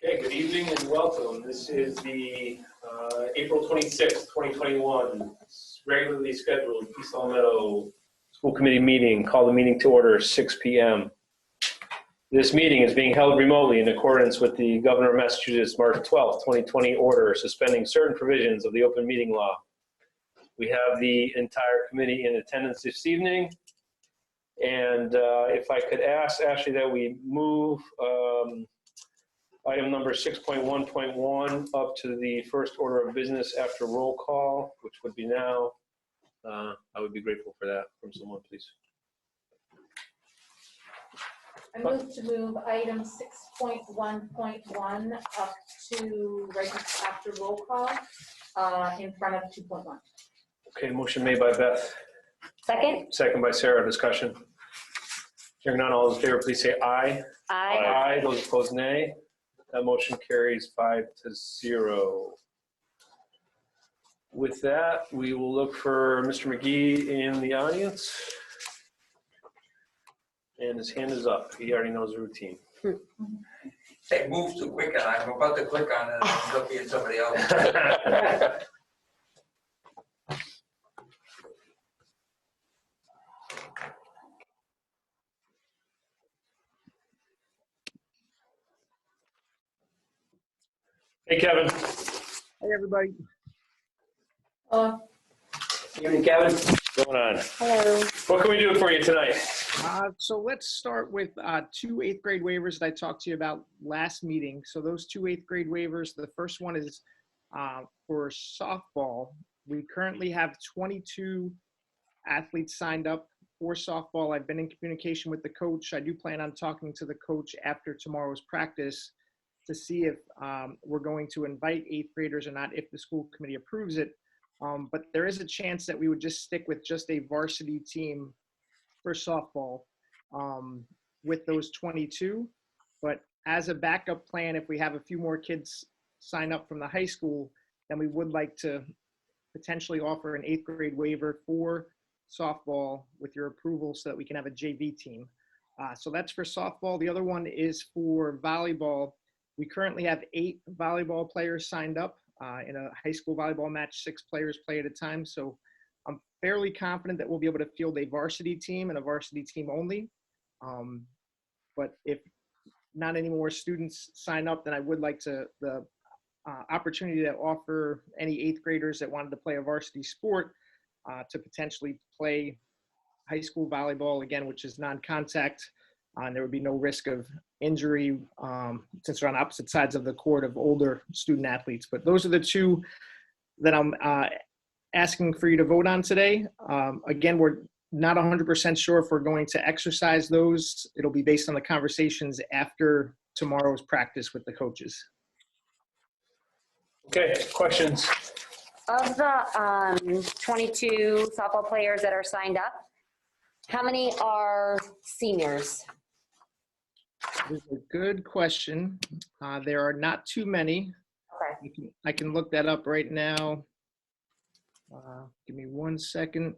Okay, good evening and welcome. This is the April 26th, 2021 regularly scheduled East Long Meadow School Committee meeting. Call the meeting to order 6 p.m. This meeting is being held remotely in accordance with the Governor of Massachusetts March 12th, 2020 order suspending certain provisions of the open meeting law. We have the entire committee in attendance this evening. And if I could ask Ashley that we move item number 6.1.1 up to the first order of business after roll call, which would be now. I would be grateful for that from someone, please. I move to move item 6.1.1 up to right after roll call in front of 2.1. Okay, motion made by Beth. Second. Second by Sarah. Discussion. Hearing none, all those in favor, please say aye. Aye. Aye. Those opposed, nay. That motion carries 5-0. With that, we will look for Mr. McGee in the audience. And his hand is up. He already knows the routine. It moves too quick, and I'm about to click on it, and I'm looking at somebody else. Hey, Kevin. Hey, everybody. Evening, Kevin. What's going on? Hello. What can we do for you tonight? So let's start with two 8th grade waivers that I talked to you about last meeting. So those two 8th grade waivers, the first one is for softball. We currently have 22 athletes signed up for softball. I've been in communication with the coach. I do plan on talking to the coach after tomorrow's practice to see if we're going to invite 8th graders or not, if the school committee approves it. But there is a chance that we would just stick with just a varsity team for softball with those 22. But as a backup plan, if we have a few more kids sign up from the high school, then we would like to potentially offer an 8th grade waiver for softball with your approval so that we can have a JV team. So that's for softball. The other one is for volleyball. We currently have 8 volleyball players signed up. In a high school volleyball match, 6 players play at a time. So I'm fairly confident that we'll be able to field a varsity team and a varsity team only. But if not any more students sign up, then I would like the opportunity to offer any 8th graders that wanted to play a varsity sport to potentially play high school volleyball again, which is non-contact. And there would be no risk of injury since they're on opposite sides of the court of older student athletes. But those are the two that I'm asking for you to vote on today. Again, we're not 100% sure if we're going to exercise those. It'll be based on the conversations after tomorrow's practice with the coaches. Okay, questions? Of the 22 softball players that are signed up, how many are seniors? That's a good question. There are not too many. Okay. I can look that up right now. Give me 1 second.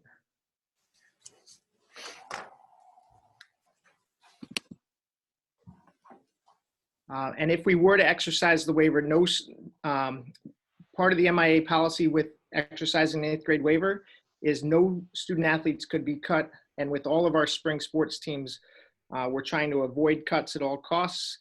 And if we were to exercise the waiver, no, part of the MIA policy with exercising the 8th grade waiver is no student athletes could be cut. And with all of our spring sports teams, we're trying to avoid cuts at all costs.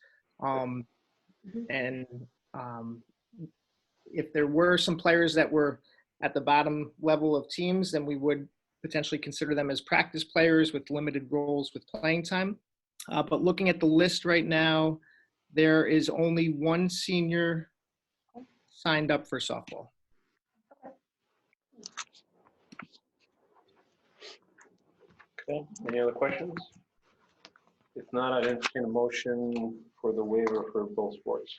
If there were some players that were at the bottom level of teams, then we would potentially consider them as practice players with limited roles with playing time. But looking at the list right now, there is only 1 senior signed up for softball. Okay, any other questions? If not, I'd entertain a motion for the waiver for both sports.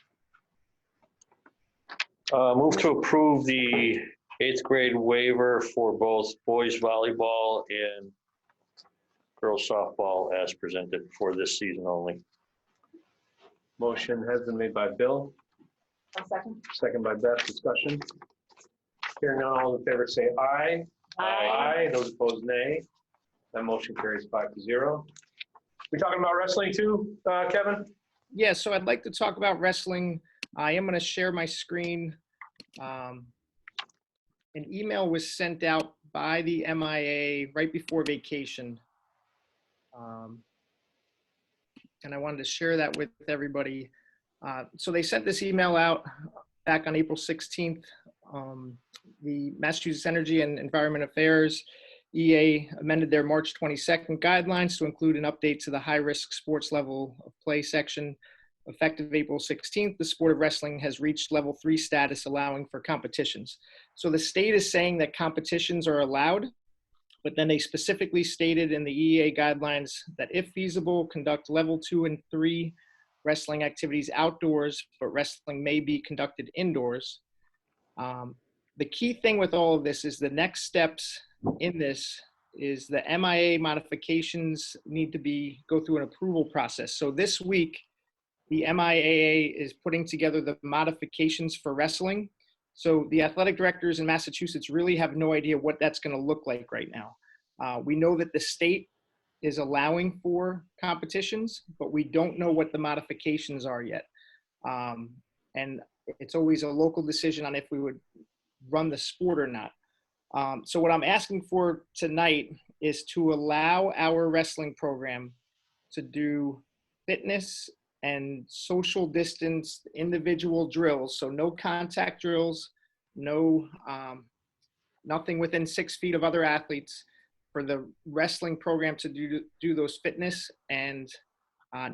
Move to approve the 8th grade waiver for both boys volleyball and girls softball as presented for this season only. Motion has been made by Bill. I'll second. Second by Beth. Discussion. Hearing none, all in favor say aye. Aye. Those opposed, nay. That motion carries 5-0. We talking about wrestling too, Kevin? Yeah, so I'd like to talk about wrestling I am going to share my screen. An email was sent out by the MIA right before vacation. And I wanted to share that with everybody. So they sent this email out back on April 16th. The Massachusetts Energy and Environment Affairs, EA, amended their March 22nd guidelines to include an update to the high-risk sports level of play section. Effective April 16th, the sport of wrestling has reached level 3 status, allowing for competitions. So the state is saying that competitions are allowed, but then they specifically stated in the EEA guidelines that if feasible, conduct level 2 and 3 wrestling activities outdoors, but wrestling may be conducted indoors. The key thing with all of this is the next steps in this is the MIA modifications need to go through an approval process. So this week, the MIAA is putting together the modifications for wrestling. So the athletic directors in Massachusetts really have no idea what that's going to look like right now. We know that the state is allowing for competitions, but we don't know what the modifications are yet. And it's always a local decision on if we would run the sport or not. So what I'm asking for tonight is to allow our wrestling program to do fitness and social distance individual drills. So no contact drills, no nothing within 6 feet of other athletes, for the wrestling program to do those fitness and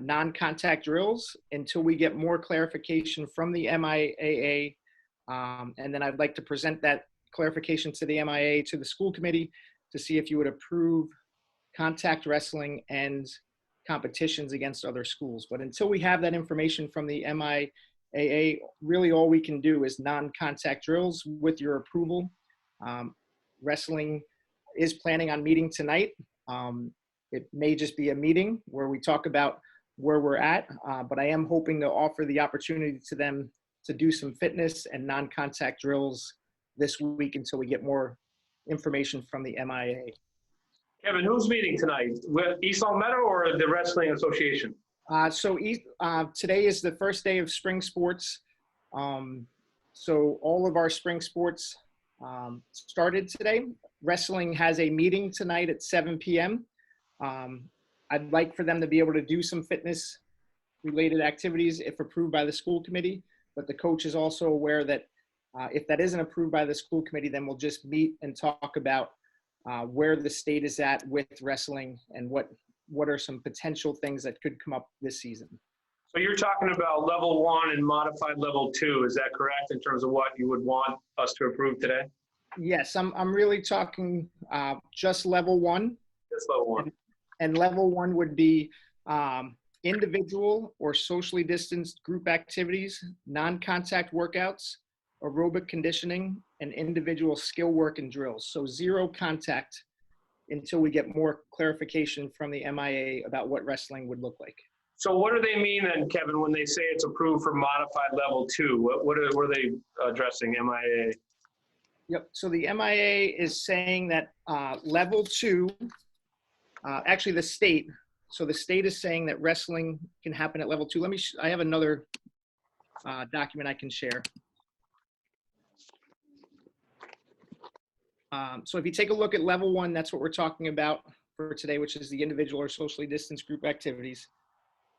non-contact drills until we get more clarification from the MIAA. And then I'd like to present that clarification to the MIAA, to the school committee, to see if you would approve contact wrestling and competitions against other schools. But until we have that information from the MIAA, really all we can do is non-contact drills with your approval. Wrestling is planning on meeting tonight. It may just be a meeting where we talk about where we're at, but I am hoping to offer the opportunity to them to do some fitness and non-contact drills this week until we get more information from the MIAA. Kevin, who's meeting tonight? With East Long Meadow or the Wrestling Association? Today is the first day of spring sports. So all of our spring sports started today. Wrestling has a meeting tonight at 7 p.m. I'd like for them to be able to do some fitness related activities if approved by the school committee, but the coach is also aware that if that isn't approved by the school committee, then we'll just meet and talk about where the state is at with wrestling and what are some potential things that could come up this season. So you're talking about level 1 and modified level 2, is that correct, in terms of what you would want us to approve today? Yes, I'm really talking just level 1. Just level 1. And level 1 would be individual or socially distanced group activities, non-contact workouts, aerobic conditioning, and individual skill work and drills. So 0 contact until we get more clarification from the MIA about what wrestling would look like. So what do they mean then, Kevin, when they say it's approved for modified level 2? What are they addressing, MIA? Yep, so the MIA is saying that level 2, actually the state, so the state is saying that wrestling can happen at level 2. I have another document I can share. So if you take a look at level 1, that's what we're talking about for today, which is the individual or socially distanced group activities.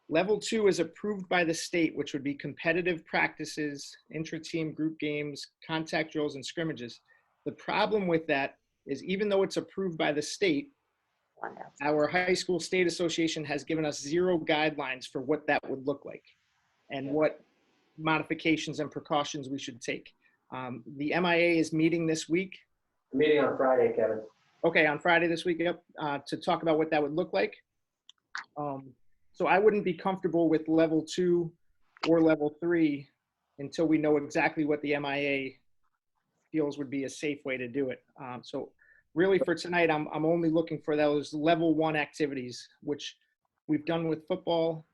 Level 2 is approved by the state, which would be competitive practices, intra-team group games, contact drills, and scrimmages. The problem with that is even though it's approved by the state, our high school state association has given us 0 guidelines for what that would look like and what modifications and precautions we should take. The MIA is meeting this week. Meeting on Friday, Kevin. Okay, on Friday this week, yep, to talk about what that would look like. So I wouldn't be comfortable with level 2 or level 3 until we know exactly what the MIA feels would be a safe way to do it. So really for tonight, I'm only looking for those level 1 activities, which we've done with football.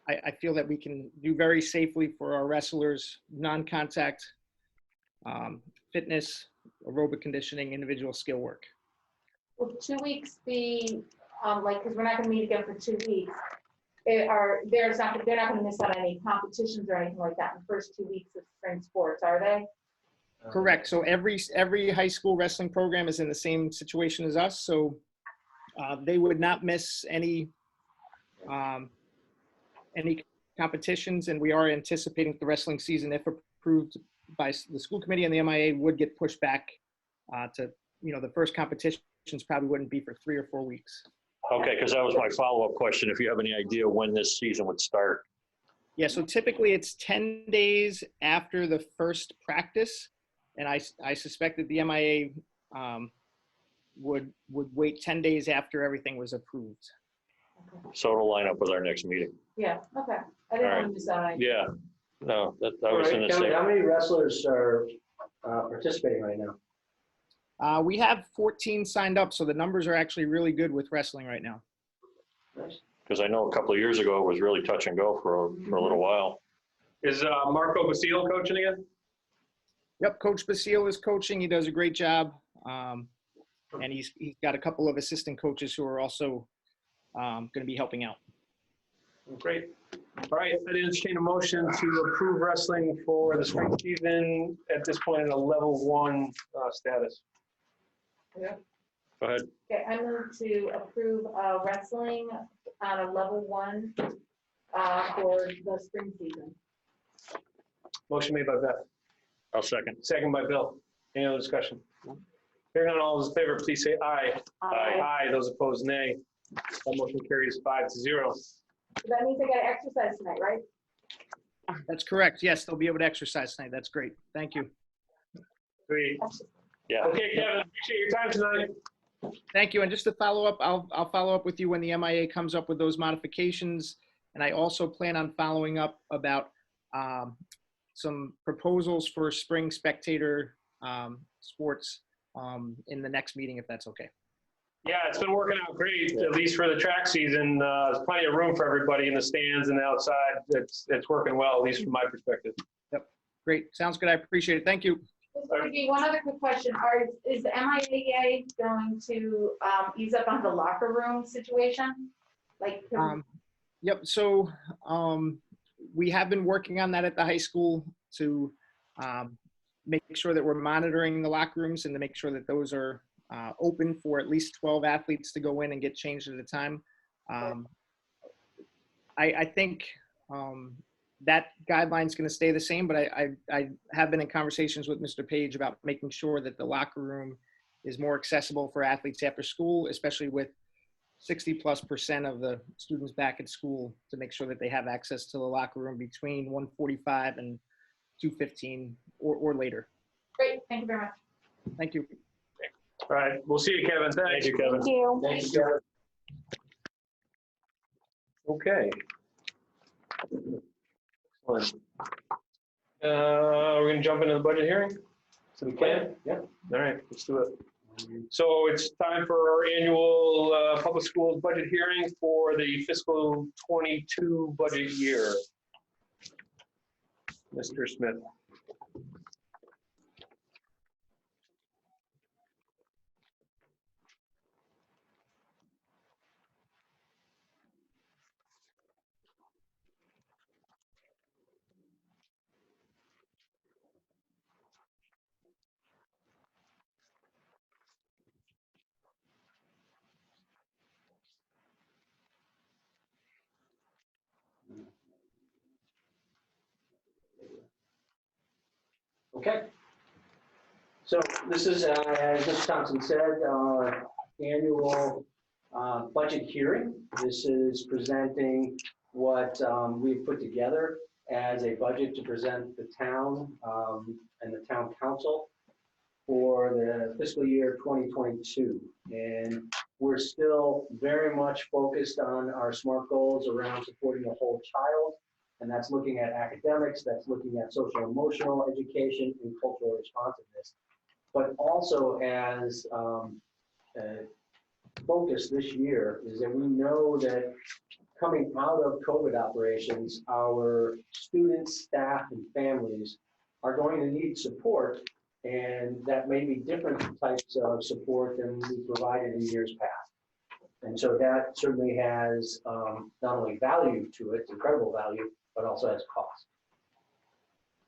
I feel that we can do very safely for our wrestlers, non-contact fitness, aerobic conditioning, individual skill work. Will 2 weeks be, like, because we're not going to meet again for 2 weeks, they're not gonna miss out on any competitions or anything like that in the first 2 weeks of spring sports, are they? Correct. So every high school wrestling program is in the same situation as us. So they would not miss any competitions, and we are anticipating the wrestling season, if approved by the school committee and the MIA, would get pushed back to, the first competitions probably wouldn't be for 3 or 4 weeks. Okay, because that was my follow-up question, if you have any idea when this season would start. Yeah, so typically it's 10 days after the first practice, and I suspect that the MIA would wait 10 days after everything was approved. So it'll line up with our next meeting. Yeah, okay. I didn't want to miss out on anything. Yeah, no, that I All was right, gonna Kevin, say. how many wrestlers are participating right now? We have 14 signed up, so the numbers are actually really good with wrestling right now. Nice. Because I know a couple of years ago, it was really touch and go for a little while. Is Marco Basile coaching again? Yep, Coach Basile is coaching. He does a great job. And he's got a couple of assistant coaches who are also going to be helping out. Great. All right, I entertain a motion to approve wrestling for the spring season at this point in a level 1 status. Go ahead. Okay, I move to approve wrestling on a level 1 for the spring season. Motion made by Beth, I'll second. second by Bill. Any other discussion? Hearing none, all those in favor, please say aye. Aye. Those opposed, nay. That motion carries 5-0. So that means I got to exercise tonight, right? That's correct. Yes, they'll be able to exercise tonight. That's great. Thank you. Great. Yeah. Okay, Kevin, appreciate your time tonight. Thank you. And just to follow up, I'll follow up with you when the MIA comes up with those modifications. And I also plan on following up about some proposals for spring spectator sports in the next meeting, if that's okay. Yeah, it's been working out great, at least for the track season. There's plenty of room for everybody in the stands and outside. It's working well, at least from my perspective. Great. Sounds good. I appreciate it. Thank you. Maybe one other quick question. Is the MIAA going to ease up on the locker room situation? Like, Yep. So we have been working on that at the high school to make sure that we're monitoring the locker rooms and to make sure that those are open for at least 12 athletes to go in and get changed at a time. I think that guideline is going to stay the same, but I have been in conversations with Mr. Page about making sure that the locker room is more accessible for athletes after school, especially with 60+% of the students back at school, to make sure that they have access to the locker room between 1:45 and 2:15 or later. great, thank you very much. Thank you. All right, we'll see you, Kevin. Thanks. Thank you, Kevin. Thank you. Thank you, Kevin. Okay. Excellent. We're going to jump into the budget hearing? So we can? Yeah. All right, let's do it. So it's time for our annual public schools budget hearing for the fiscal 22 budget year. Mr. Smith. Okay. So this is, as Mr. Thompson said, our annual budget hearing. This is presenting what we've put together as a budget to present the town and the town council for the fiscal year 2022. And we're still very much focused on our SMART goals around supporting the whole child. And that's looking at academics, that's looking at social emotional education and cultural responsiveness. But also as focus this year is that we know that coming out of COVID operations, our students, staff, and families are going to need support, and that may be different types of support than we provided in years past. And so that certainly has not only value to it, incredible value, but also has cost.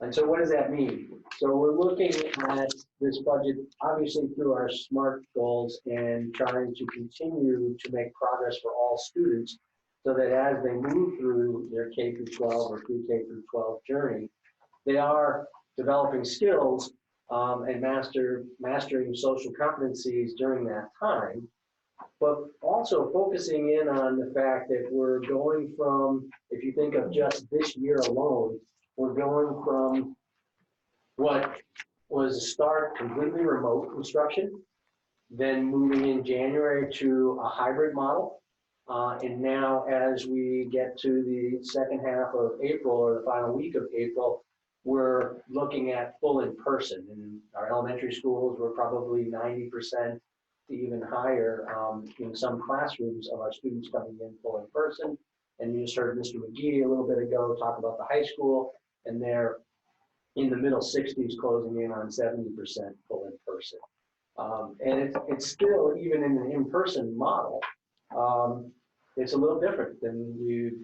And so what does that mean? So we're looking at this budget, obviously through our SMART goals and trying to continue to make progress for all students so that as they move through their K through 12 or pre-K through 12 journey, they are developing skills and mastering social competencies during that time, but also focusing in on the fact that we're going from, if you think of just this year alone, we're going from what was a start completely remote instruction, then moving in January to a hybrid model. And now as we get to the second half of April or the final week of April, we're looking at full in person. In our elementary schools, we're probably 90% to even higher in some classrooms of our students coming in full in person. And you just heard Mr. McGee a little bit ago talk about the high school, and they're in the middle 60s, closing in on 70% full in person. And it's still, even in an in-person model, it's a little different than we've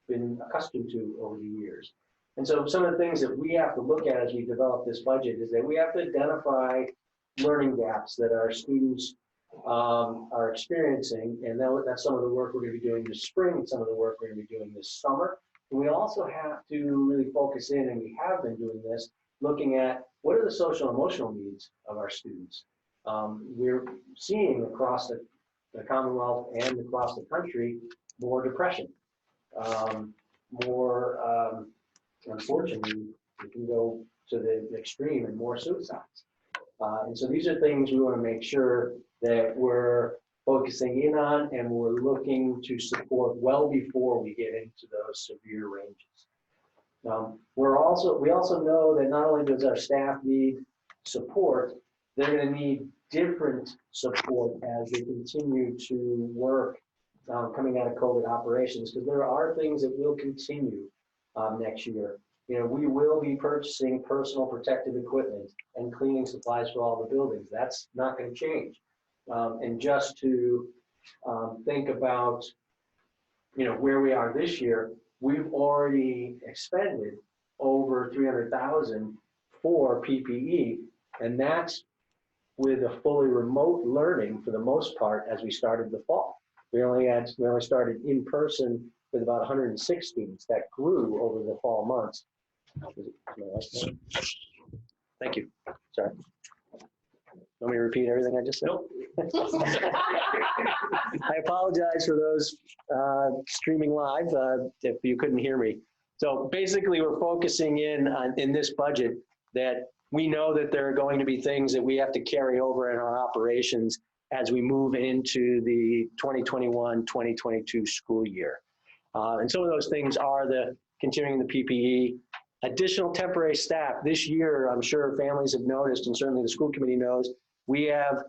been accustomed to over the years. And so some of the things that we have to look at as we develop this budget is that we have to identify learning gaps that our students are experiencing. And that's some of the work we're going to be doing this spring, some of the work we're going to be doing this summer. And we also have to really focus in, and we have been doing this, looking at what are the social and emotional needs of our students. We're seeing across the Commonwealth and across the country more depression, more, unfortunately, we can go to the extreme and more suicides. And so these are things we want to make sure that we're focusing in on and we're looking to support well before we get into those severe ranges. We also know that not only does our staff need support, they're going to need different support as they continue to work coming out of COVID operations, because there are things that will continue next year. You know, we will be purchasing personal protective equipment and cleaning supplies for all the buildings. That's not going to change. And just to think about, you know, where we are this year, we've already expended over $300,000 for PPE, and that's with a fully remote learning for the most part as we started the fall. We only started in person with about 106 students. That grew over the fall months. Thank you. Sorry. Want me to repeat everything I just said? Nope. I apologize for those streaming live if you couldn't hear me. So basically, we're focusing in this budget that we know that there are going to be things that we have to carry over in our operations as we move into the 2021-2022 school year. And some of those things are the continuing the PPE, additional temporary staff. This year, I'm sure families have noticed, and certainly the school committee knows, we have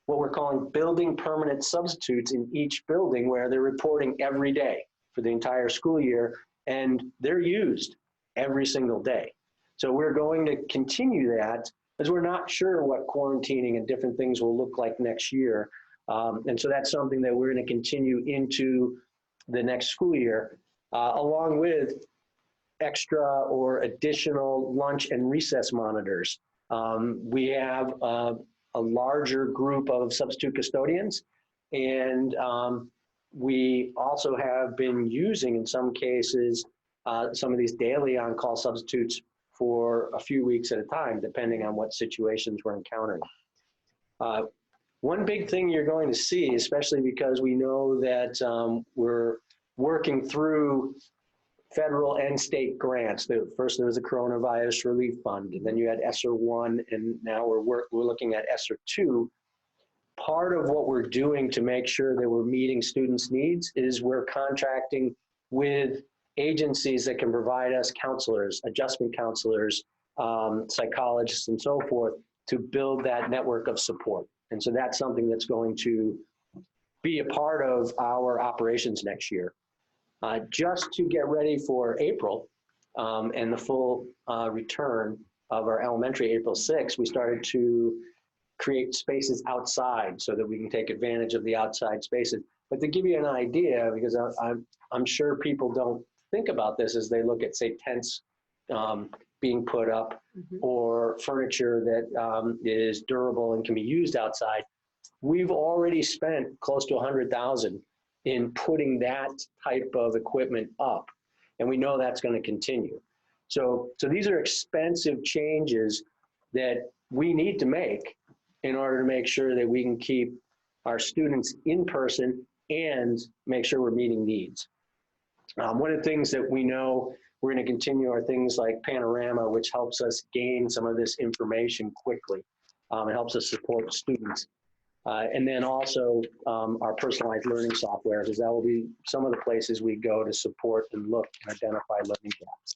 what we're calling building permanent substitutes in each building where they're reporting every day for the entire school year, and they're used every single day. So we're going to continue that as we're not sure what quarantining and different things will look like next year. And so that's something that we're going to continue into the next school year, along with extra or additional lunch and recess monitors. We have a larger group of substitute custodians, and we also have been using, in some cases, some of these daily on-call substitutes for a few weeks at a time, depending on what situations we're encountering. One big thing you're going to see, especially because we know that we're working through federal and state grants. First, there was a coronavirus relief fund, and then you had ESSER 1, and now we're looking at ESSER 2. Part of what we're doing to make sure that we're meeting students' needs is we're contracting with agencies that can provide us counselors, adjustment counselors, psychologists, and so forth to build that network of support. And so that's something that's going to be a part of our operations next year. Just to get ready for April and the full return of our elementary April 6th, we started to create spaces outside so that we can take advantage of the outside spaces. But to give you an idea, because I'm sure people don't think about this as they look at, say, tents being put up or furniture that is durable and can be used outside. We've already spent close to $100,000 in putting that type of equipment up, and we know that's going to continue. So these are expensive changes that we need to make in order to make sure that we can keep our students in person and make sure we're meeting needs. One of the things that we know we're going to continue are things like Panorama, which helps us gain some of this information quickly. It helps us support students. And then also our personalized learning software, because that will be some of the places we go to support and look and identify learning gaps.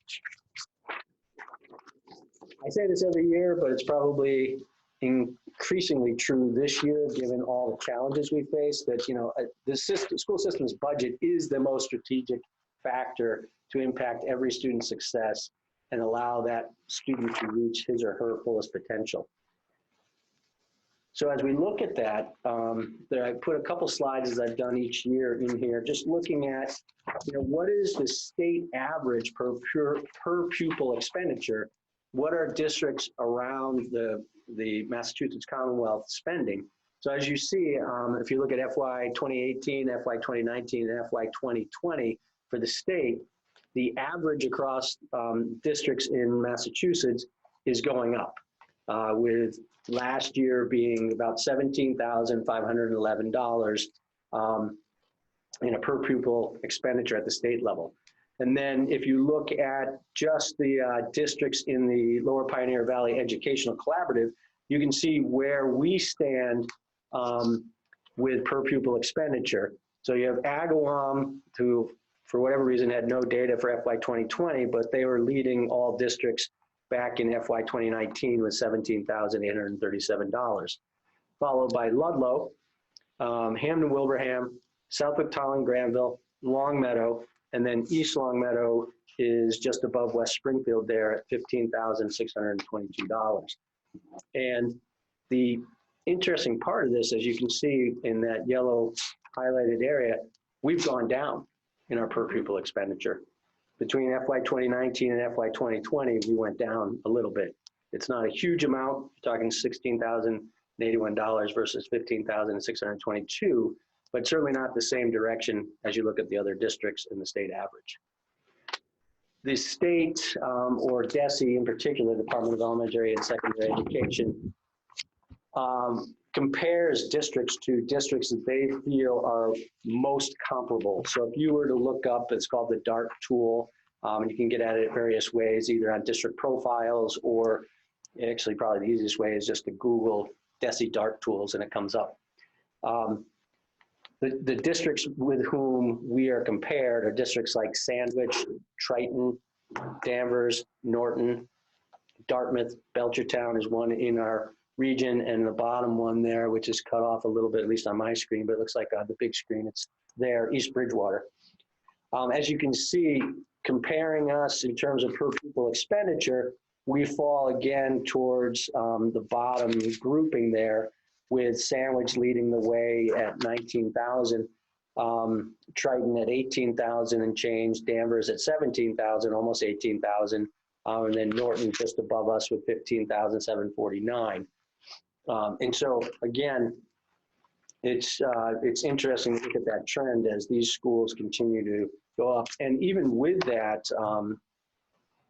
I say this every year, but it's probably increasingly true this year, given all the challenges we face, that, you know, the school system's budget is the most strategic factor to impact every student's success and allow that student to reach his or her fullest potential. So as we look at that, I put a couple slides, as I've done each year in here, just looking at, you know, what is the state average per pupil expenditure? What are districts around the Massachusetts Commonwealth spending? So as you see, if you look at FY 2018, FY 2019, and FY 2020 for the state, the average across districts in Massachusetts is going up, with last year being about $17,511 in a per pupil expenditure at the state level. And then if you look at just the districts in the Lower Pioneer Valley Educational Collaborative, you can see where we stand with per pupil expenditure. So you have Agawam, who for whatever reason had no data for FY 2020, but they were leading all districts back in FY 2019 with $17,837, followed by Ludlow, Hamden Wilbraham, Southwick Tolland Granville, Longmeadow, and then East Longmeadow is just above West Springfield there at $15,622. And the interesting part of this, as you can see in that yellow highlighted area, we've gone down in our per pupil expenditure. Between FY 2019 and FY 2020, we went down a little bit. It's not a huge amount, you're talking $16,081 versus $15,622, but certainly not the same direction as you look at the other districts in the state average. The state, or DESE in particular, Department of Elementary and Secondary Education, compares districts to districts that they feel are most comparable. So if you were to look up, it's called the DART tool, and you can get at it various ways, either on district profiles, or actually probably the easiest way is just to Google DESE DART tools and it comes up. The districts with whom we are compared are districts like Sandwich, Triton, Danvers, Norton, Dartmouth, Belchertown is one in our region, and the bottom one there, which is cut off a little bit, at least on my screen, but it looks like on the big screen, it's there, East Bridgewater. As you can see, comparing us in terms of per pupil expenditure, we fall again towards the bottom grouping there, with Sandwich leading the way at $19,000, Triton at $18,000 and change, Danvers at $17,000, almost $18,000, and then Norton just above us with $15,749. And so again, it's interesting to look at that trend as these schools continue to go up. And even with that,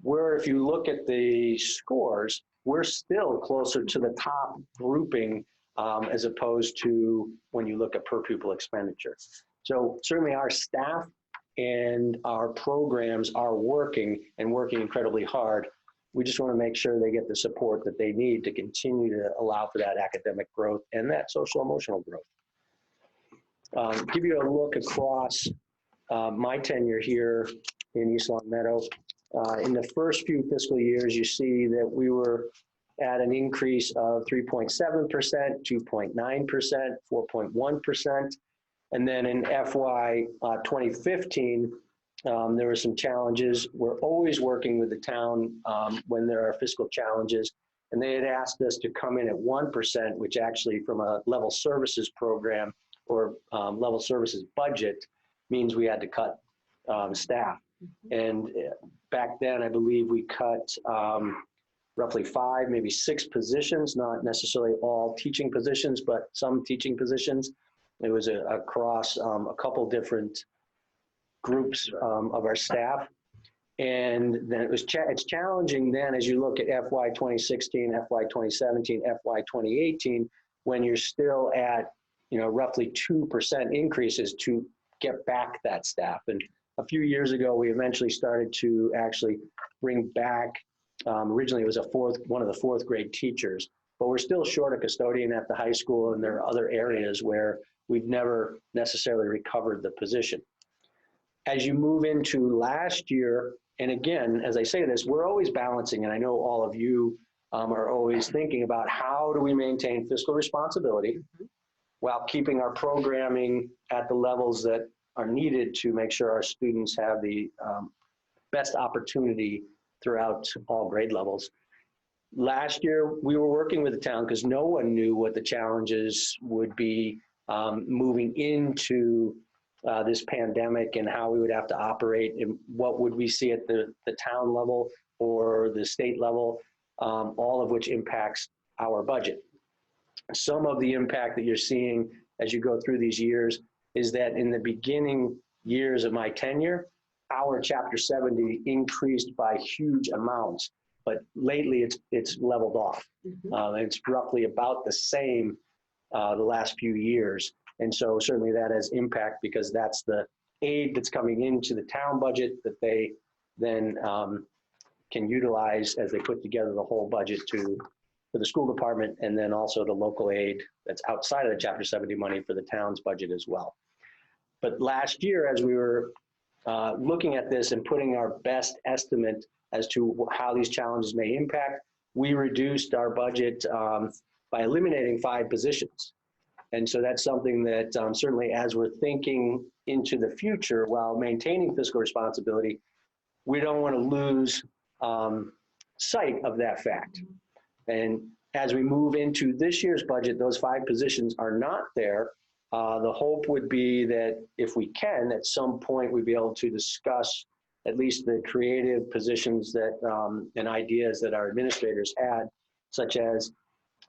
where if you look at the scores, we're still closer to the top grouping as opposed to when you look at per pupil expenditure. So certainly our staff and our programs are working and working incredibly hard. We just want to make sure they get the support that they need to continue to allow for that academic growth and that social emotional growth. Give you a look across my tenure here in East Longmeadow. In the first few fiscal years, you see that we were at an increase of 3.7%, 2.9%, 4.1%. And then in FY 2015, there were some challenges. We're always working with the town when there are fiscal challenges. And they had asked us to come in at 1%, which actually from a level services program or level services budget means we had to cut staff. And back then, I believe we cut roughly 5, maybe 6 positions, not necessarily all teaching positions, but some teaching positions. It was across a couple different groups of our staff. And then it's challenging then as you look at FY 2016, FY 2017, FY 2018, when you're still at, roughly 2% increases to get back that staff. And a few years ago, we eventually started to actually bring back, originally it was one of the 4th grade teachers, but we're still short a custodian at the high school, and there are other areas where we've never necessarily recovered the position. As you move into last year, and again, as I say this, we're always balancing, and I know all of you are always thinking about how do we maintain fiscal responsibility while keeping our programming at the levels that are needed to make sure our students have the best opportunity throughout all grade levels. Last year, we were working with the town because no one knew what the challenges would be moving into this pandemic and how we would have to operate and what would we see at the town level or the state level, all of which impacts our budget. Some of the impact that you're seeing as you go through these years is that in the beginning years of my tenure, our Chapter 70 increased by huge amounts, but lately it's leveled off. It's roughly about the same the last few years. And so certainly that has impact because that's the aid that's coming into the town budget that they then can utilize as they put together the whole budget for the school department, and then also the local aid that's outside of the Chapter 70 money for the town's budget as well. But last year, as we were looking at this and putting our best estimate as to how these challenges may impact, we reduced our budget by eliminating 5 positions. And so that's something that certainly as we're thinking into the future while maintaining fiscal responsibility, we don't want to lose sight of that fact. And as we move into this year's budget, those 5 positions are not there. The hope would be that if we can, at some point, we'd be able to discuss at least the creative positions that and ideas that our administrators had, such as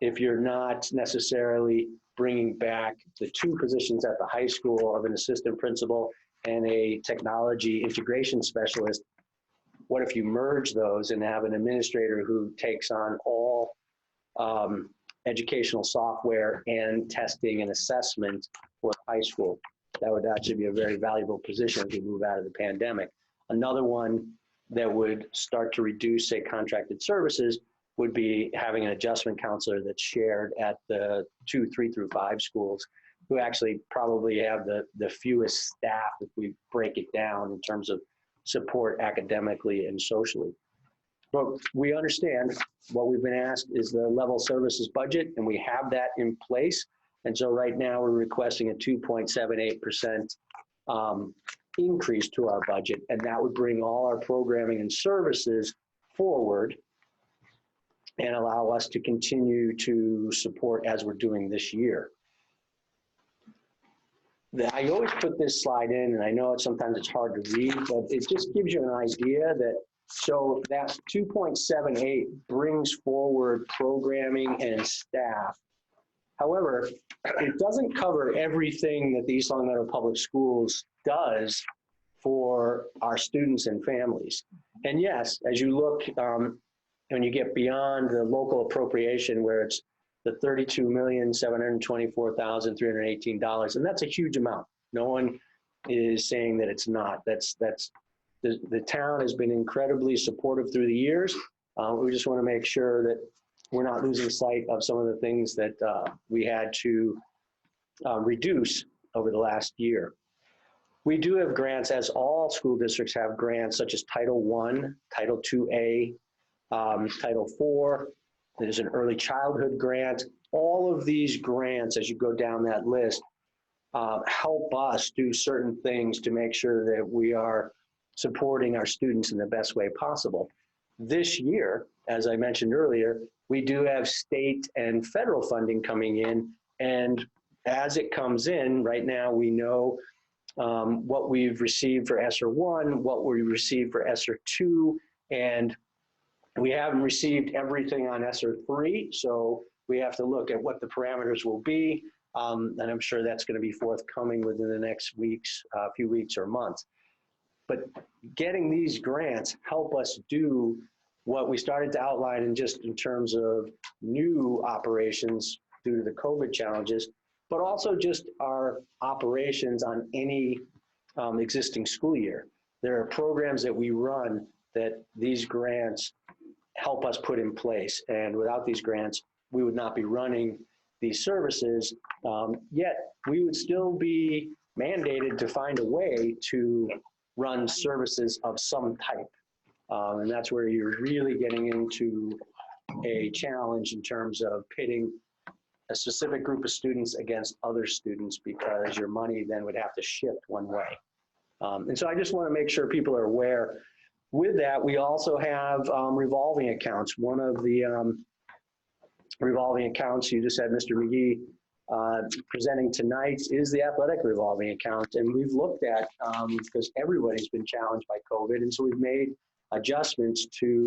if you're not necessarily bringing back the 2 positions at the high school of an assistant principal and a technology integration specialist, what if you merge those and have an administrator who takes on all educational software and testing and assessment for high school? That would actually be a very valuable position as we move out of the pandemic. Another one that would start to reduce, say, contracted services would be having an adjustment counselor that's shared at the 2, 3 through 5 schools, who actually probably have the fewest staff if we break it down in terms of support academically and socially. But we understand what we've been asked is the level services budget, and we have that in place. And so right now we're requesting a 2.78% increase to our budget, and that would bring all our programming and services forward and allow us to continue to support as we're doing this year. I always put this slide in, and I know sometimes it's hard to read, but it just gives you an idea that, so that 2.78 brings forward programming and staff. However, it doesn't cover everything that the East Long Meadow Public Schools does for our students and families. And yes, as you look, when you get beyond the local appropriation where it's the $32,724,318, and that's a huge amount. No one is saying that it's not. The town has been incredibly supportive through the years. We just want to make sure that we're not losing sight of some of the things that we had to reduce over the last year. We do have grants, as all school districts have grants, such as Title I, Title IIA, Title IV. There's an early childhood grant. All of these grants, as you go down that list, help us do certain things to make sure that we are supporting our students in the best way possible. This year, as I mentioned earlier, we do have state and federal funding coming in, and as it comes in, right now we know what we've received for ESSER 1, what we received for ESSER 2, and we haven't received everything on ESSER 3, so we have to look at what the parameters will be, and I'm sure that's going to be forthcoming within the next weeks, few weeks or months. But getting these grants help us do what we started to outline in terms of new operations due to the COVID challenges, but also just our operations on any existing school year. There are programs that we run that these grants help us put in place. And without these grants, we would not be running these services, yet we would still be mandated to find a way to run services of some type. And that's where you're really getting into a challenge in terms of pitting a specific group of students against other students, because your money then would have to shift one way. And so I just want to make sure people are aware. With that, we also have revolving accounts. One of the revolving accounts, you just had Mr. McGee presenting tonight, is the athletic revolving account. And we've looked at, because everybody's been challenged by COVID, and so we've made adjustments to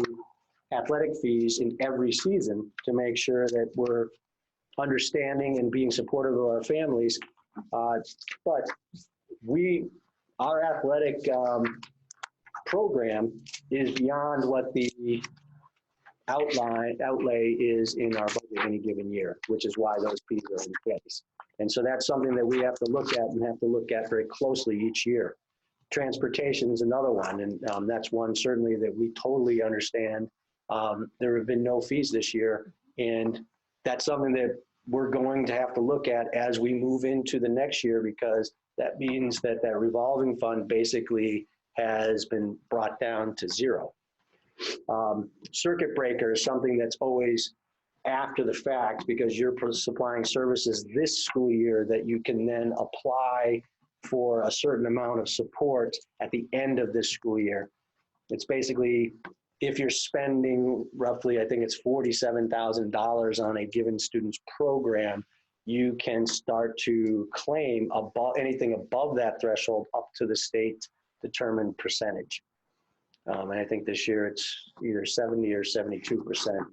athletic fees in every season to make sure that we're understanding and being supportive of our families. But our athletic program is beyond what the outlay is in our budget any given year, which is why those fees are in place. And so that's something that we have to look at and have to look at very closely each year. Transportation is another one, and that's one certainly that we totally understand. There have been no fees this year, and that's something that we're going to have to look at as we move into the next year, because that means that that revolving fund basically has been brought down to zero. Circuit breaker is something that's always after the fact, because you're supplying services this school year that you can then apply for a certain amount of support at the end of this school year. It's basically, if you're spending roughly, I think it's $47,000 on a given student's program, you can start to claim anything above that threshold up to the state determined percentage. And I think this year it's either 70 or 72%.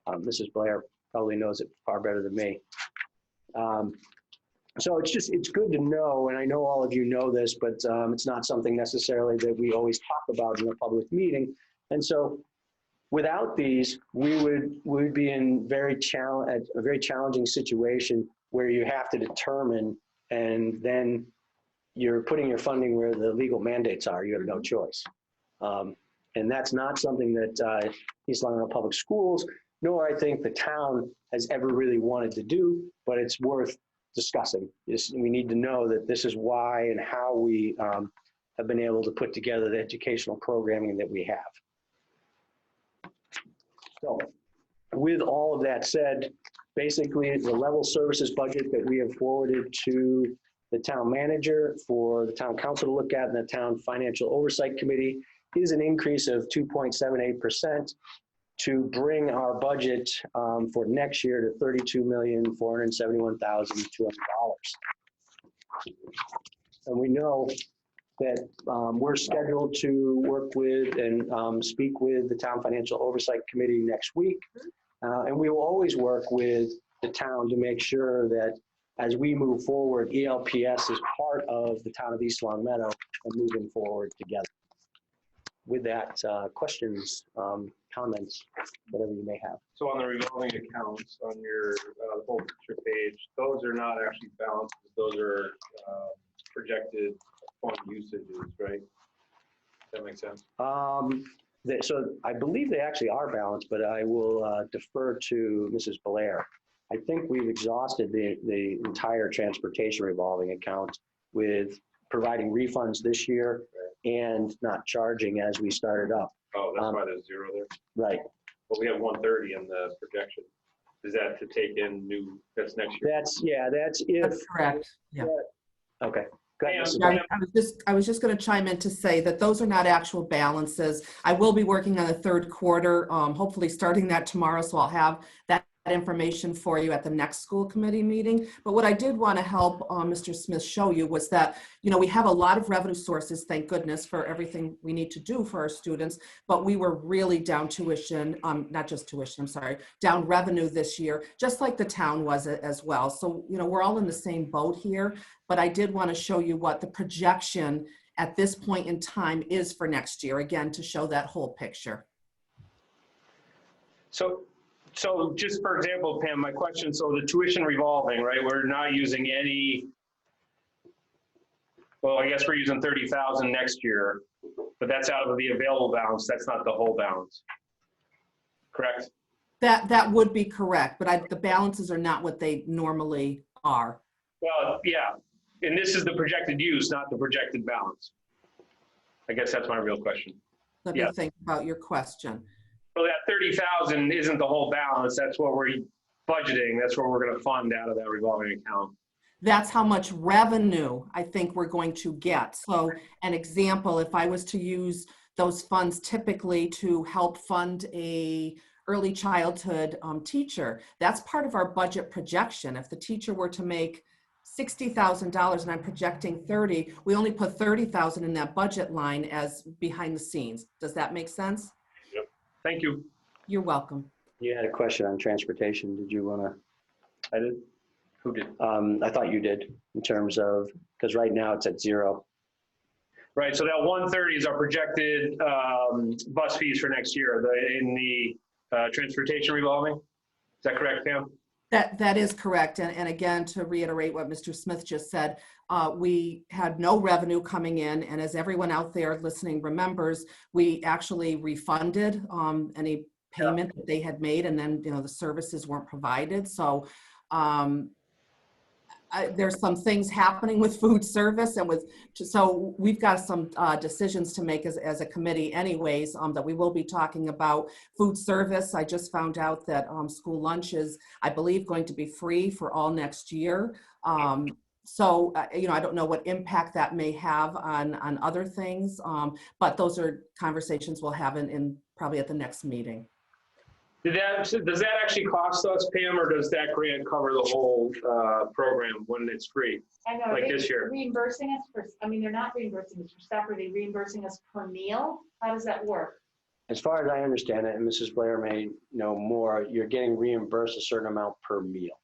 Mrs. Blair probably knows it far better than me. So it's good to know, and I know all of you know this, but it's not something necessarily that we always talk about in a public meeting. And so without these, we would be in a very challenging situation where you have to determine, and then you're putting your funding where the legal mandates are. You have no choice. And that's not something that East Long Meadow Public Schools, nor I think the town has ever really wanted to do, but it's worth discussing. We need to know that this is why and how we have been able to put together the educational programming that we have. So with all of that said, basically the level services budget that we have forwarded to the town manager for the town council to look at and the town financial oversight committee is an increase of 2.78% to bring our budget for next year to $32,471,200. And we know that we're scheduled to work with and speak with the town financial oversight committee next week. And we will always work with the town to make sure that as we move forward, ELPS is part of the town of East Long Meadow and moving forward together. With that, questions, comments, whatever you may have. So on the revolving accounts on your whole picture page, those are not actually balances. Those are projected fund usages, right? Does that make sense? So I believe they actually are balanced, but I will defer to Mrs. Blair. I think we've exhausted the entire transportation revolving account with providing refunds this year and not charging as we started up. Oh, that's why there's zero there. Right. But we have 130 in the projection. Is that to take in that's next year? That's if. That's correct. Yeah. Okay. Go ahead, Mrs. Yeah, Blair. I was just going to chime in to say that those are not actual balances. I will be working on the third quarter, hopefully starting that tomorrow, so I'll have that information for you at the next school committee meeting. But what I did want to help Mr. Smith show you was that, we have a lot of revenue sources, thank goodness, for everything we need to do for our students, but we were really down tuition, not just tuition, I'm sorry, down revenue this year, just like the town was as well. So, we're all in the same boat here, but I did want to show you what the projection at this point in time is for next year, again, to show that whole picture. So just for example, Pam, my question, so the tuition revolving, right, we're not using any, well, I guess we're using 30,000 next year, but that's out of the available balance, that's not the whole balance, correct? That would be correct, but the balances are not what they normally are. Well, yeah, and this is the projected use, not the projected balance. I guess that's my real question. Let Yeah. me think about your question. Well, that 30,000 isn't the whole balance. That's what we're budgeting. That's what we're going to fund out of that revolving account. That's how much revenue I think we're going to get. So an example, if I was to use those funds typically to help fund a early childhood teacher, that's part of our budget projection. If the teacher were to make $60,000 and I'm projecting 30, we only put 30,000 in that budget line as behind the scenes. Does that make sense? Yep. Thank you. You're welcome. You had a question on transportation. Did you want I did. Who did? to? I thought you did, in terms of, because right now it's at 0. Right. So that 130 is our projected bus fees for next year in the transportation revolving. Is that correct, Pam? That is correct. And again, to reiterate what Mr. Smith just said, we had no revenue coming in. And as everyone out there listening remembers, we actually refunded any payment that they had made, and then, the services weren't provided. So there's some things happening with food service and so we've got some decisions to make as a committee anyways, that we will be talking about. Food service, I just found out that school lunch is, I believe, going to be free for all next year. So, I don't know what impact that may have on other things, but those are conversations we'll have in probably at the next meeting. Does that actually cost us, Pam, or does that grant cover the whole program when it's free? I know, Like are they this year. reimbursing us for, they're not reimbursing us for stuff, are they reimbursing us per meal? How does that work? As far as I understand it, and Mrs. Blair may know more, you're getting reimbursed a certain amount per meal.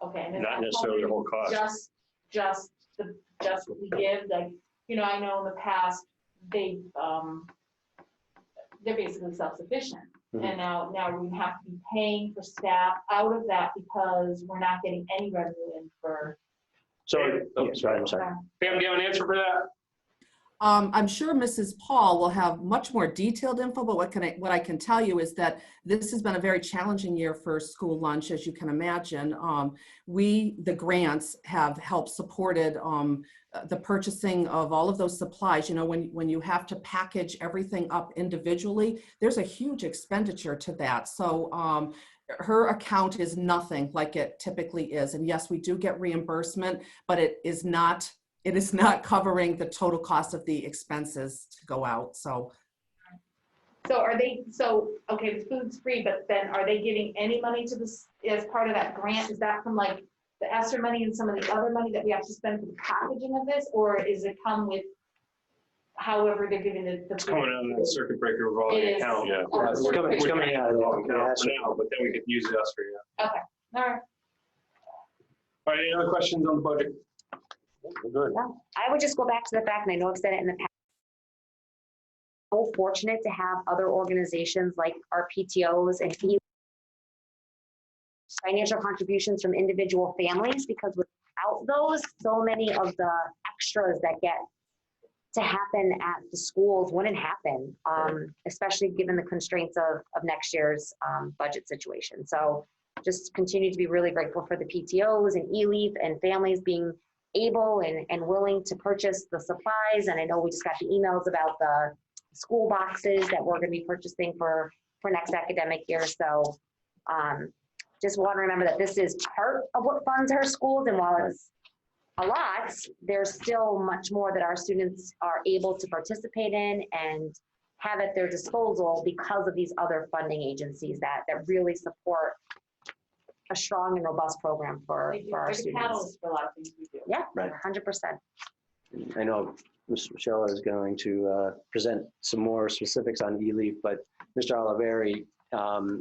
Okay. And then Not necessarily the whole cost. Just what we give, like, I know in the past, they're basically self-sufficient. Mhm. And now we have to be paying for staff out of that because we're not getting any revenue in for. So, Oh, yes, right, I'm sorry. Pam, do you have an answer for that? I'm sure Mrs. Paul will have much more detailed info, but what I can tell you is that this has been a very challenging year for school lunch, as you can imagine. The grants have helped supported the purchasing of all of those supplies. When you have to package everything up individually, there's a huge expenditure to that. So her account is nothing like it typically is. And yes, we do get reimbursement, but it is not covering the total cost of the expenses to go out. So okay, the food's free, but then are they giving any money to this as part of that grant? Is that from like the ESSER money and some of the other money that we have to spend for the packaging of this, or is it come with however they're giving the It's coming on the circuit breaker revolving It is. account. Yeah. Oh, It's coming out of Revolving the account ESSER. for now, but then we could use it for you. all right. All right, any other questions on the budget? We're good. No, I would just go back to the fact, and I know I've said it in the past, so fortunate to have other organizations like our PTOs and financial contributions from individual families, because without those, so many of the extras that get to happen at the schools wouldn't happen, especially given the constraints of next year's budget situation. So just continue to be really grateful for the PTOs and ELEAF and families being able and willing to purchase the supplies. And I know we just got the emails about the school boxes that we're going to be purchasing for next academic year. So just want to remember that this is part of what funds our schools, and while it's a lot, there's still much more that our students are able to participate in and have at their disposal because of these other funding agencies that really support a strong and robust program for our They're the students. catalyst for a lot of things we do. Yeah, Right. 100%. I know Ms. Michelle is going to present some more specifics on eLeaf, but Mr. Oliveri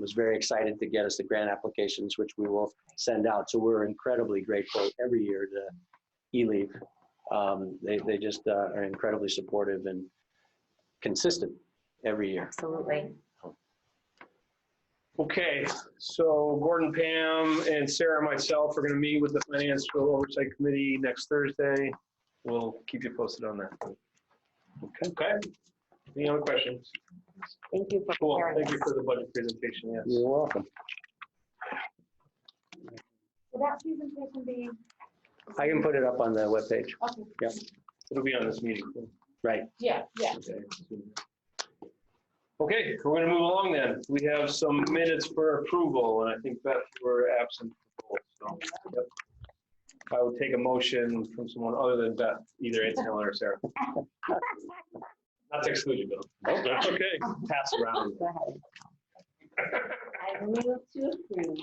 was very excited to get us the grant applications, which we will send out. So we're incredibly grateful every year to eLeaf. They just are incredibly supportive and consistent every year. Absolutely. Okay, so Gordon, Pam, and Sarah and myself are going to meet with the Financial Oversight Committee next Thursday. We'll keep you posted on that. Okay. Any other questions? Thank you for Cool. sharing Thank you this. for the budget presentation. Yes. You're welcome. Will that presentation be? I can put it up on the webpage. Okay. It'll be on this meeting. Right. Yeah, yeah. Okay, we're going to move along then. We have some minutes for approval, and I think Beth, you were absent. So, yep. I would take a motion from someone other than Beth, either Antonella or Sarah. Not to exclude you, Bill. Nope, that's okay. Pass around. Go ahead. I move to approve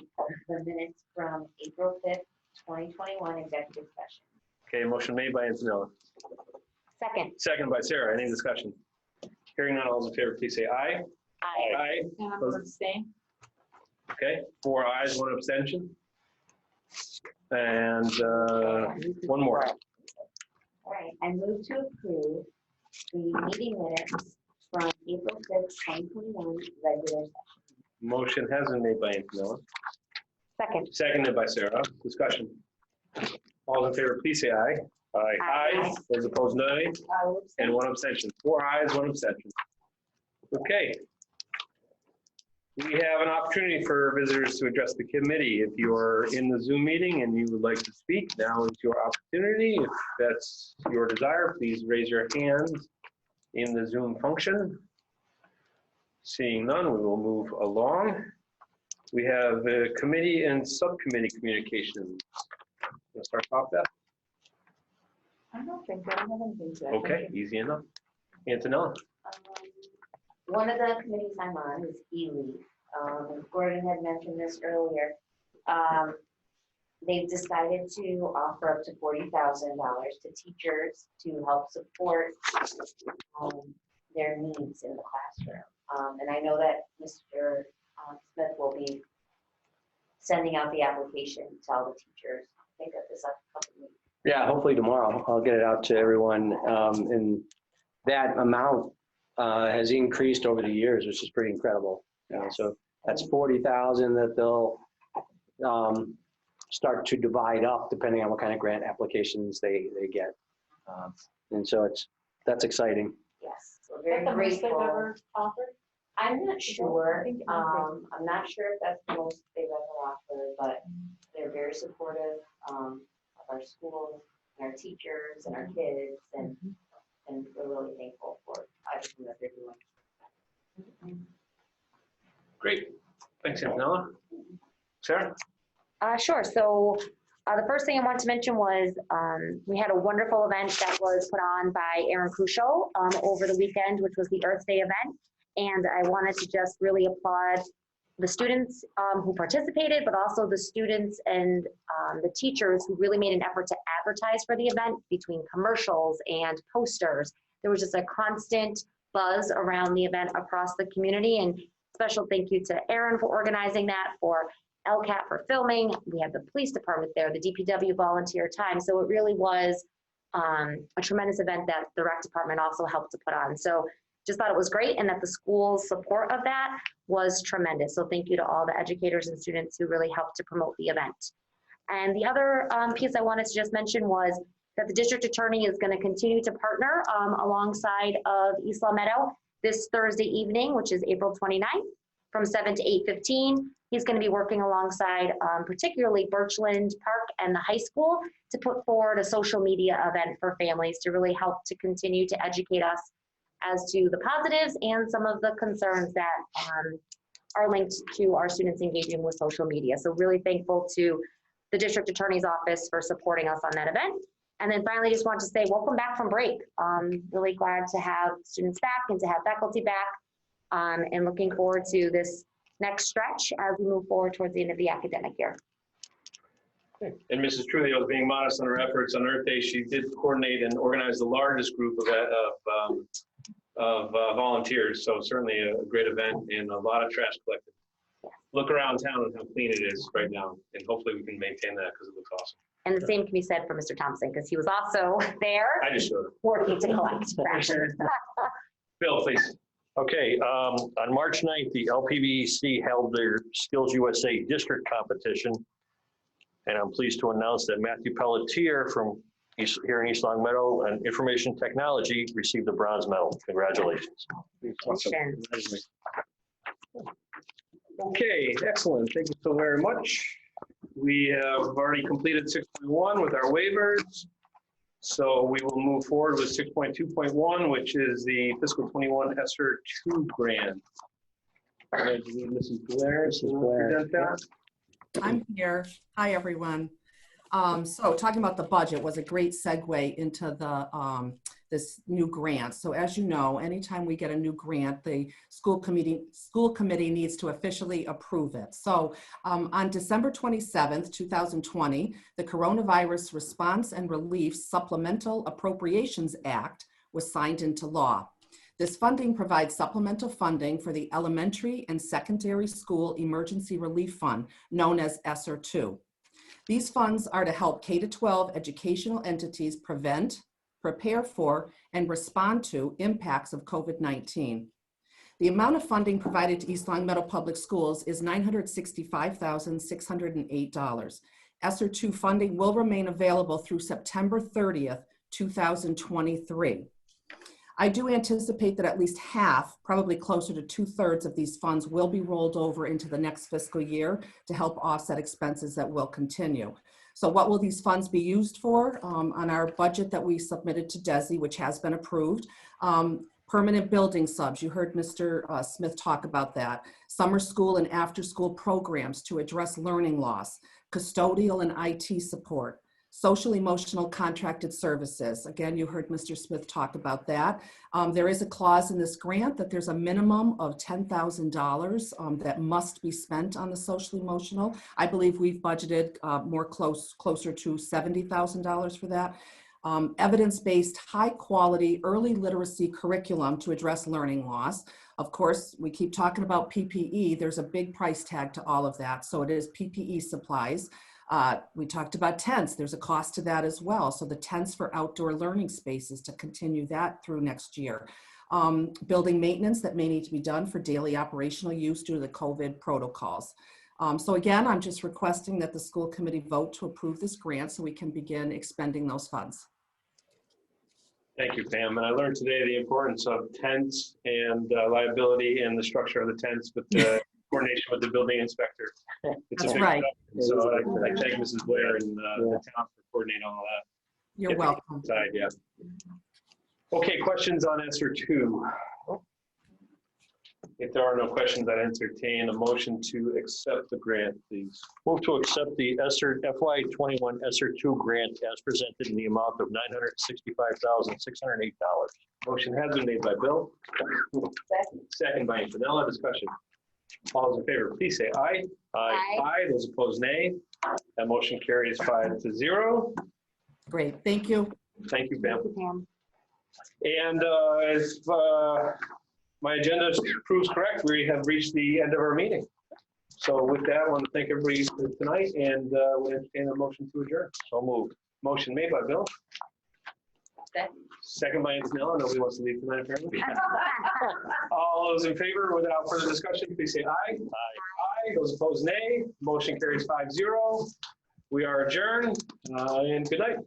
the minutes from April 5th, 2021 executive session. Okay, motion made by Antonella. Second. Second by Sarah. Any discussion? Hearing none, all those in favor, please say aye. Aye. Aye. And I'm going to abstain. Okay, 4 ayes, 1 abstention. And one more. All right, I move to approve the meeting minutes from April 5th, 2021 regular session. Motion has been made by Antonella. Second. Seconded by Sarah. Discussion. All in favor, please say aye. Aye. Aye. Those opposed, nay. I will abstain. And 1 abstention. 4 ayes, 1 abstention. Okay. We have an opportunity for visitors to address the committee. If you're in the Zoom meeting and you would like to speak, now is your opportunity. If that's your desire, please raise your hand in the Zoom function. Seeing none, we will move along. We have committee and subcommittee communications. Let's start off that. I don't think I have anything to add. Okay, easy enough. Antonella. One of the committees I'm on is eLeaf. Gordon had mentioned this earlier. They've decided to offer up to $40,000 to teachers to help support their needs in the classroom. And I know that Mr. Smith will be sending out the application to all the teachers. I think that this upcoming week. Yeah, hopefully tomorrow. I'll get it out to everyone. And that amount has increased over the years, which is pretty incredible. So that's 40,000 that they'll start to divide up depending on what kind of grant applications they get. And so that's exciting. Yes, so Is very that the most they've grateful. ever offered? I'm not sure. I think it might I'm not sure if that's the most they've ever offered, but they're very supportive of our schools, and our teachers, and our kids, and we're really thankful for everything that they're doing. Great. Thanks, Antonella. Sarah? Sure. So the first thing I wanted to mention was we had a wonderful event that was put on by Aaron Crucial over the weekend, which was the Earth Day event. And I wanted to just really applaud the students who participated, but also the students and the teachers who really made an effort to advertise for the event between commercials and posters. There was just a constant buzz around the event across the community, and special thank you to Aaron for organizing that, for LCAT for filming. We had the police department there, the DPW volunteer time. So it really was a tremendous event that the rec department also helped to put on. So just thought it was great, and that the school's support of that was tremendous. So thank you to all the educators and students who really helped to promote the event. And the other piece I wanted to just mention was that the district attorney is going to continue to partner alongside of East Long Meadow this Thursday evening, which is April 29th, from 7 to 8:15. He's going to be working alongside particularly Birchland Park and the high school to put forward a social media event for families to really help to continue to educate us as to the positives and some of the concerns that are linked to our students engaging with social media. So really thankful to the district attorney's office for supporting us on that event. And then finally, just want to say welcome back from break. Really glad to have students back and to have faculty back, and looking forward to this next stretch as we move forward towards the end of the academic year. And Mrs. Trujillo was being modest on her efforts on Earth Day. She did coordinate and organize the largest group of volunteers. So certainly a great event and a lot of trash collected. Look around town and how clean it is right now. And hopefully we can maintain that because it looks awesome. And the same can be said for Mr. Thompson, because he was also there I just showed it. working to collect trash. Bill, please. Okay, on March 9th, the LPBC held their Skills USA district competition. And I'm pleased to announce that Matthew Pelletier from here in East Long Meadow and Information Technology received the bronze medal. Congratulations. Congratulations. Okay, excellent. Thank you so very much. We have already completed 6.1 with our waivers. So we will move forward with 6.2.1, which is the fiscal 21 ESSER 2 grant. Mrs. Blair, present that. I'm here. Hi, everyone. So talking about the budget was a great segue into the this new grant. So as you know, anytime we get a new grant, the school committee needs to officially approve it. So on December 27th, 2020, the Coronavirus Response and Relief Supplemental Appropriations Act was signed into law. This funding provides supplemental funding for the Elementary and Secondary School Emergency Relief Fund, known as ESSER 2. These funds are to help K-12 educational entities prevent, prepare for, and respond to impacts of COVID-19. The amount of funding provided to East Long Meadow Public Schools is $965,608. ESSER 2 funding will remain available through September 30th, 2023. I do anticipate that at least half, probably closer to 2/3 of these funds will be rolled over into the next fiscal year to help offset expenses that will continue. So what will these funds be used for? On our budget that we submitted to DESI, which has been approved, permanent building subs, you heard Mr. Smith talk about that, summer school and after school programs to address learning loss, custodial and IT support, social emotional contracted services. Again, you heard Mr. Smith talk about that. There is a clause in this grant that there's a minimum of $10,000 that must be spent on the social emotional. I believe we've budgeted closer to $70,000 for that. Evidence-based, high-quality early literacy curriculum to address learning loss. Of course, we keep talking about PPE. There's a big price tag to all of that. So it is PPE supplies. We talked about tents. There's a cost to that as well. So the tents for outdoor learning spaces to continue that through next year. Building maintenance that may need to be done for daily operational use due to the COVID protocols. So again, I'm just requesting that the school committee vote to approve this grant so we can begin expending those funds. Thank you, Pam. And I learned today the importance of tents and liability and the structure of the tents with the coordination with the building inspector. It's That's a big right. stuff. So I thank Mrs. Blair and the town for coordinating all of that. You're welcome. Side, yeah. Okay, questions on ESSER 2? If there are no questions, I'd entertain a motion to accept the grant, please. Move to accept the ESSER FY21 ESSER 2 grant as presented in the amount of $965,608. Motion has been made by Bill. Second by Antonella. Discussion. All those in favor, please say aye. Aye. Aye. Those opposed, nay. That motion carries 5-0. Great, thank you. Thank you, Pam. Thank you, Pam. And if my agenda proves correct, we have reached the end of our meeting. So with that, I want to thank everybody for tonight and we'll entertain a motion to adjourn. So moved. Motion made by Bill. Second. Second by Antonella. Nobody wants to leave tonight, apparently. All those in favor, without further discussion, please say aye. Aye. Aye. Those opposed, nay. Motion carries 5-0. We are adjourned and good night.